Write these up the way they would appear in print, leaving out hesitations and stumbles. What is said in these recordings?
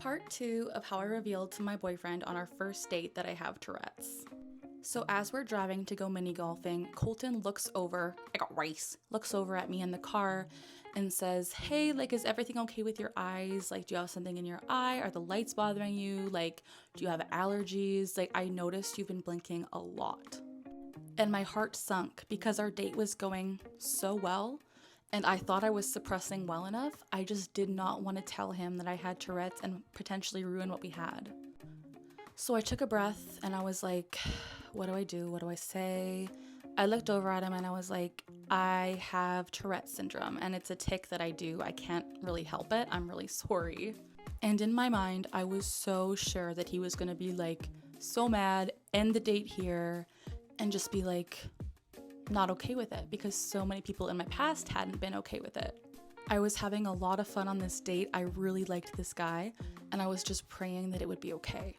Part 2 of how I revealed to my boyfriend on our first date that I have Tourette's. So as we're driving to go mini golfing, Colton looks over at me in the car and says, "Hey, like, is everything okay with your eyes? Like, do you have something in your eye? Are the lights bothering you? Like, do you have allergies? Like, I noticed you've been blinking a lot." And my heart sunk because our date was going so well. And I thought I was suppressing well enough. I just did not want to tell him that I had Tourette's and potentially ruin what we had. So I took a breath and I was like, what do I do? What do I say? I looked over at him and I was like, I have Tourette's syndrome and it's a tic that I do. I can't really help it. I'm really sorry. And in my mind, I was so sure that he was going to be like so mad, end the date here, and just be like, not okay with it because so many people in my past hadn't been okay with it. I was having a lot of fun on this date. I really liked this guy and I was just praying that it would be okay.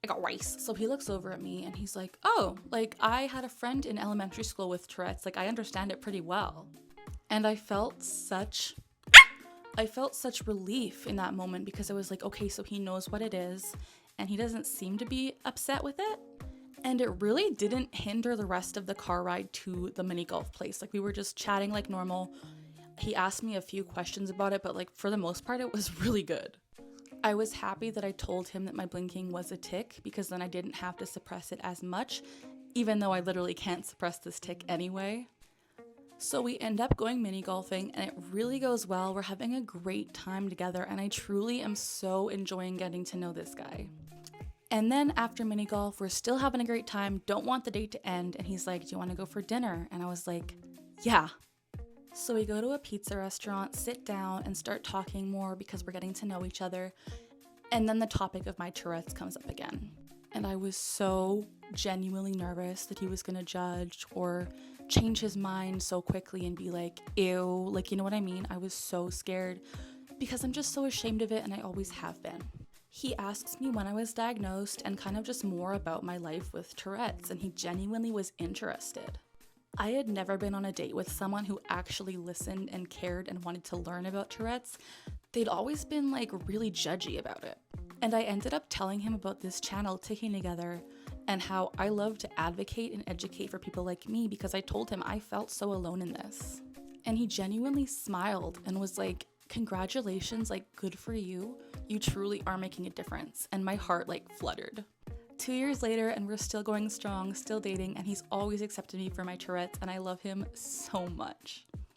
I got rice. So he looks over at me and he's like, "Oh, like I had a friend in elementary school with Tourette's. Like I understand it pretty well." And I felt such relief in that moment because I was like, okay, so he knows what it is and he doesn't seem to be upset with it. And it really didn't hinder the rest of the car ride to the mini golf place. Like we were just chatting like normal. He asked me a few questions about it, but like for the most part, it was really good. I was happy that I told him that my blinking was a tic because then I didn't have to suppress it as much, even though I literally can't suppress this tic anyway. So we end up going mini golfing and it really goes well. We're having a great time together and I truly am so enjoying getting to know this guy. And then after mini golf, we're still having a great time, don't want the date to end. And he's like, "Do you want to go for dinner?" And I was like, "Yeah." So we go to a pizza restaurant, sit down and start talking more because we're getting to know each other. And then the topic of my Tourette's comes up again. And I was so genuinely nervous that he was going to judge or change his mind so quickly and be like, "Ew," like, you know what I mean? I was so scared because I'm just so ashamed of it and I always have been. He asks me when I was diagnosed and kind of just more about my life with Tourette's, and he genuinely was interested. I had never been on a date with someone who actually listened and cared and wanted to learn about Tourette's. They'd always been like really judgy about it. And I ended up telling him about this channel, Ticcing Together, and how I love to advocate and educate for people like me because I told him I felt so alone in this. And he genuinely smiled and was like, "Congratulations, like good for you. You truly are making a difference." And my heart like fluttered. 2 years later and we're still going strong, still dating, and he's always accepted me for my Tourette's and I love him so much.